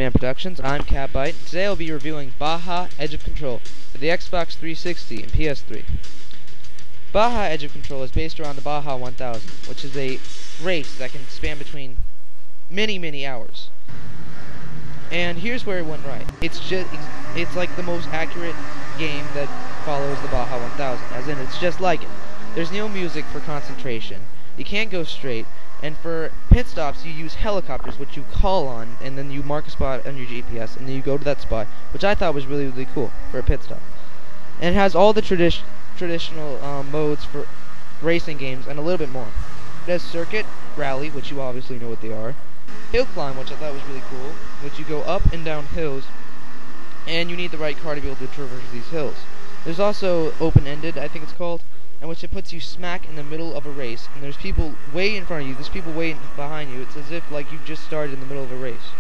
RedPhasedProductions. I'm Catbite. Today I'll be reviewing Baja Edge of Control for the Xbox 360 and PS3. Baja Edge of Control is based around the Baja 1000, which is a race that can span between many hours. And here's where it went right. It's like the most accurate game that follows the Baja 1000, as in it's just like it. There's no music for concentration. You can't go straight. And for pit stops, you use helicopters, which you call on, and then you mark a spot on your GPS, and then you go to that spot, which I thought was really cool for a pit stop. And it has all the traditional modes for racing games, and a little bit more. It has circuit, rally, which you obviously know what they are, hill climb, which I thought was really cool, which you go up and down hills, and you need the right car to be able to traverse these hills. There's also open-ended, I think it's called, in which it puts you smack in the middle of a race, and there's people way in front of you, there's people way behind you. It's as if like you just started in the middle of a race.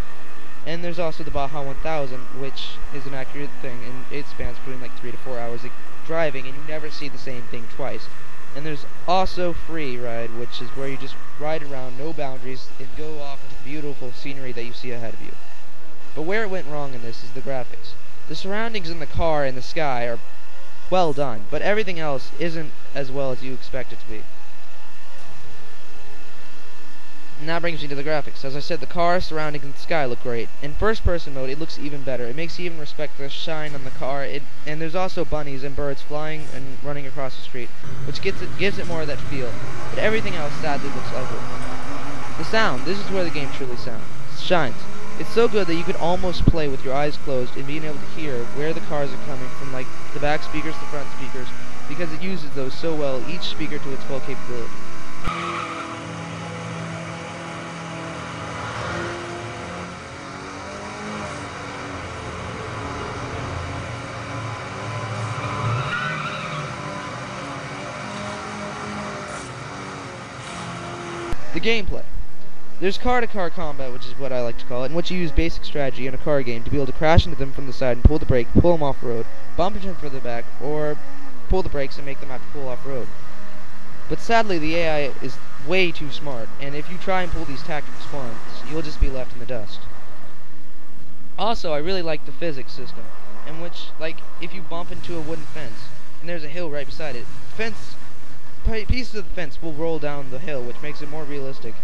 And there's also the Baja 1000, which is an accurate thing, and it spans between like 3 to 4 hours of driving, and you never see the same thing twice. And there's also free ride, which is where you just ride around, no boundaries, and go off into beautiful scenery that you see ahead of you. But where it went wrong in this is the graphics. The surroundings in the car and the sky are well done, but everything else isn't as well as you expect it to be. And that brings me to the graphics. As I said, the car, surroundings, and the sky look great. In first-person mode, it looks even better. It makes you even respect the shine on the car. And there's also bunnies and birds flying and running across the street, which gives it more of that feel. But everything else sadly looks ugly. The sound. This is where the game truly shines. It's so good that you could almost play with your eyes closed and being able to hear where the cars are coming from, like the back speakers, the front speakers, because it uses those so well, each speaker to its full capability. The gameplay. There's car-to-car combat, which is what I like to call it, in which you use basic strategy in a car game to be able to crash into them from the side and pull the brake, pull them off the road, bump into them from the back, or pull the brakes and make them have to pull off road. But sadly, the AI is way too smart, and if you try and pull these tactics once, you'll just be left in the dust. Also, I really like the physics system, in which, like, if you bump into a wooden fence, and there's a hill right beside it, pieces of the fence will roll down the hill, which makes it more realistic.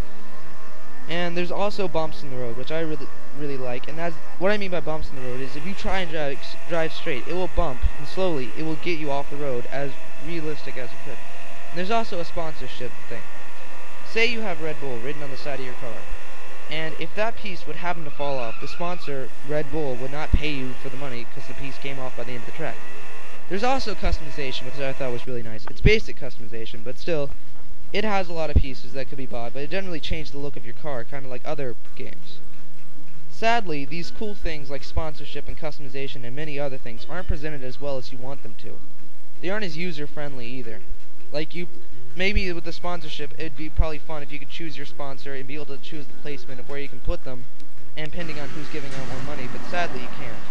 And there's also bumps in the road, which I really like. And that's what I mean by bumps in the road is if you try and drive straight, it will bump, and slowly it will get you off the road as realistic as it could. And there's also a sponsorship thing. Say you have Red Bull written on the side of your car, and if that piece would happen to fall off, the sponsor, Red Bull, would not pay you for the money because the piece came off by the end of the track. There's also customization, which I thought was really nice. It's basic customization, but still, it has a lot of pieces that could be bought, but it generally changed the look of your car, kind of like other games. Sadly, these cool things like sponsorship and customization and many other things aren't presented as well as you want them to. They aren't as user-friendly either. Like maybe with the sponsorship, it'd be probably fun if you could choose your sponsor and be able to choose the placement of where you can put them, and depending on who's giving out more money, but sadly you can't.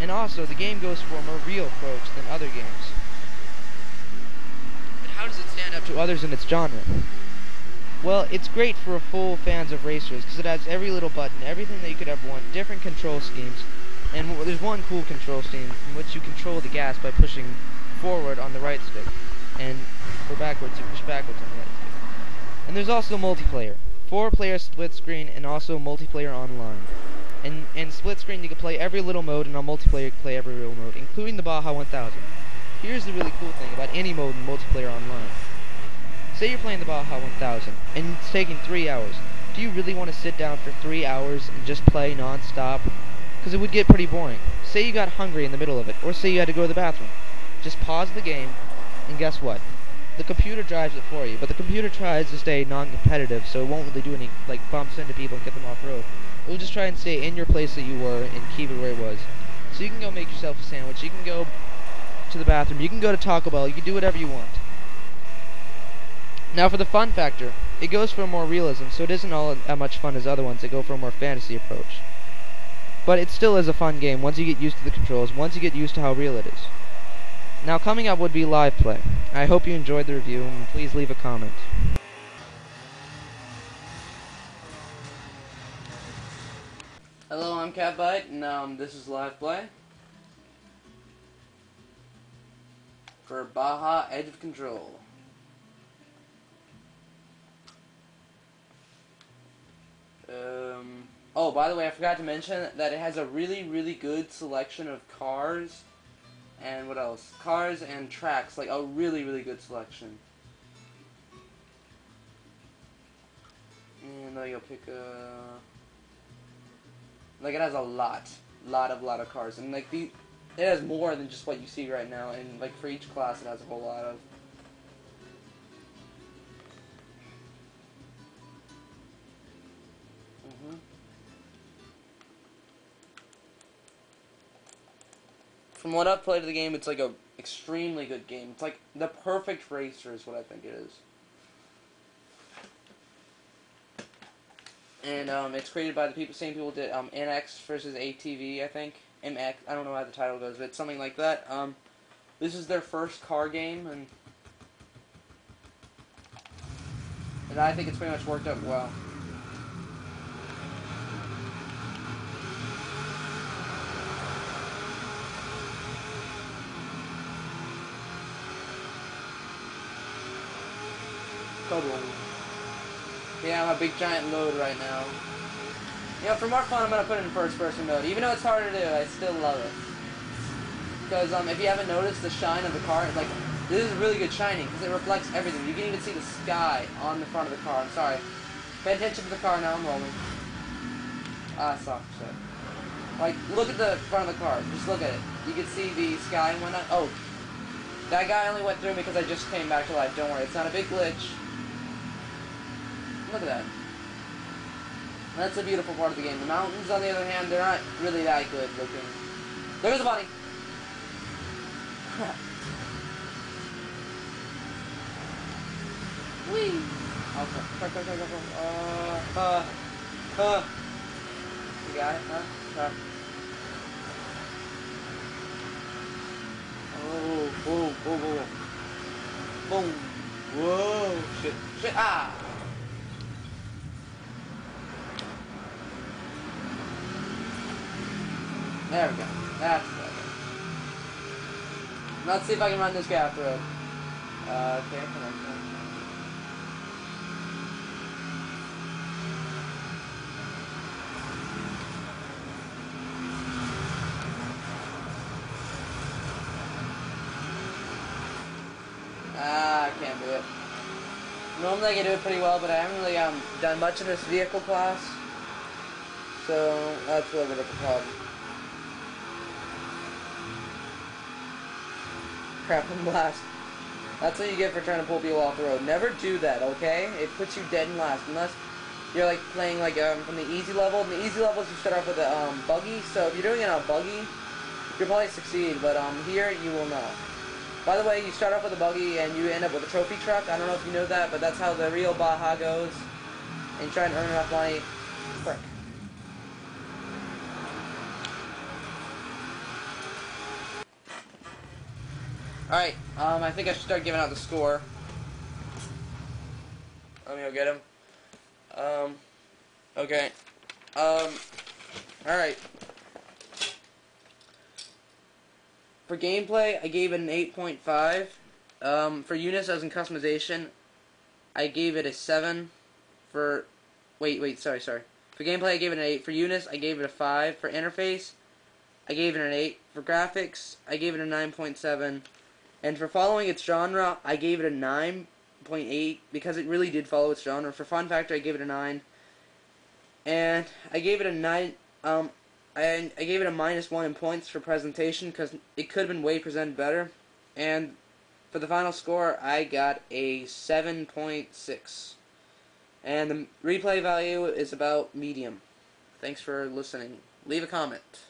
And also, the game goes for a more real approach than other games. How does it stand up to others in its genre? Well, it's great for full fans of racers because it has every little button, everything that you could ever want, different control schemes, and there's one cool control scheme in which you control the gas by pushing forward on the right stick, and for backwards you push backwards on the right stick. And there's also multiplayer, 4-player split screen, and also multiplayer online. And in split screen you can play every little mode, and on multiplayer you can play every little mode, including the Baja 1000. Here's the really cool thing about any mode in multiplayer online. Say you're playing the Baja 1000, and it's taking 3 hours. Do you really want to sit down for 3 hours and just play non-stop? Because it would get pretty boring. Say you got hungry in the middle of it, or say you had to go to the bathroom. Just pause the game, and guess what? The computer drives it for you, but the computer tries to stay non-competitive, so it won't really do any, like, bumps into people and get them off-road. It will just try and stay in your place that you were and keep it where it was. So you can go make yourself a sandwich, you can go to the bathroom, you can go to Taco Bell, you can do whatever you want. Now for the fun factor, it goes for more realism, so it isn't all that much fun as other ones that go for a more fantasy approach. But it still is a fun game once you get used to the controls, once you get used to how real it is. Now coming up would be live play. I hope you enjoyed the review, and please leave a comment. Hello, I'm Catbite, and this is Live Play for Baja Edge of Control. Oh, by the way, I forgot to mention that it has a really good selection of cars, and what else? Cars and tracks, like a really good selection. And there you go, pick a... Like, it has a lot of cars, and like it has more than just what you see right now, and like for each class it has a whole lot of. From what I've played of the game, it's like a extremely good game. It's like the perfect racer is what I think it is. And it's created by the same people who did NX versus ATV, I think. MX, I don't know how the title goes, but it's something like that. This is their first car game, and I think it's pretty much worked out well. Yeah, I'm a big giant load right now. You know, for more fun, I'm gonna put it in first-person mode. Even though it's hard to do, I still love it. Because if you haven't noticed the shine of the car, like this is really good shining because it reflects everything. You can even see the sky on the front of the car. I'm sorry. Pay attention to the car now. I'm rolling. Ah, soft shit. Like, look at the front of the car. Just look at it. You can see the sky and whatnot. Oh, that guy only went through me because I just came back to life. Don't worry, it's not a big glitch. Look at that. That's a beautiful part of the game. The mountains, on the other hand, they're not really that good looking. There's a bunny! Whee! Okay. You got it, huh? Whoa. Boom. Whoa. Shit. Ah! There we go. That's better. Let's see if I can run this guy off the road. Okay, come on. I can't do it. Normally I can do it pretty well, but I haven't really done much in this vehicle class. So that's a little bit of a problem. Crap and blast. That's what you get for trying to pull people off the road. Never do that, okay? It puts you dead in last. Unless you're like playing like from the easy level. In the easy levels you start off with a buggy. So if you're doing it on a buggy, you'll probably succeed. But here you will not. By the way, you start off with a buggy and you end up with a trophy truck. I don't know if you know that, but that's how the real Baja goes. And you try and earn enough money. Frick. Alright, I think I should start giving out the score. Let me go get him. Okay. Alright. For gameplay, I gave it an 8.5. For Eunice, as in customization, I gave it a 7. For... sorry. For gameplay, I gave it an 8. For Eunice, I gave it a 5. For interface, I gave it an 8. For graphics, I gave it a 9.7. And for following its genre, I gave it a 9.8 because it really did follow its genre. For fun factor, I gave it a 9. And I gave it a 9, I gave it a -1 in points for presentation because it could have been way presented better. And for the final score, I got a 7.6. And the replay value is about medium. Thanks for listening. Leave a comment.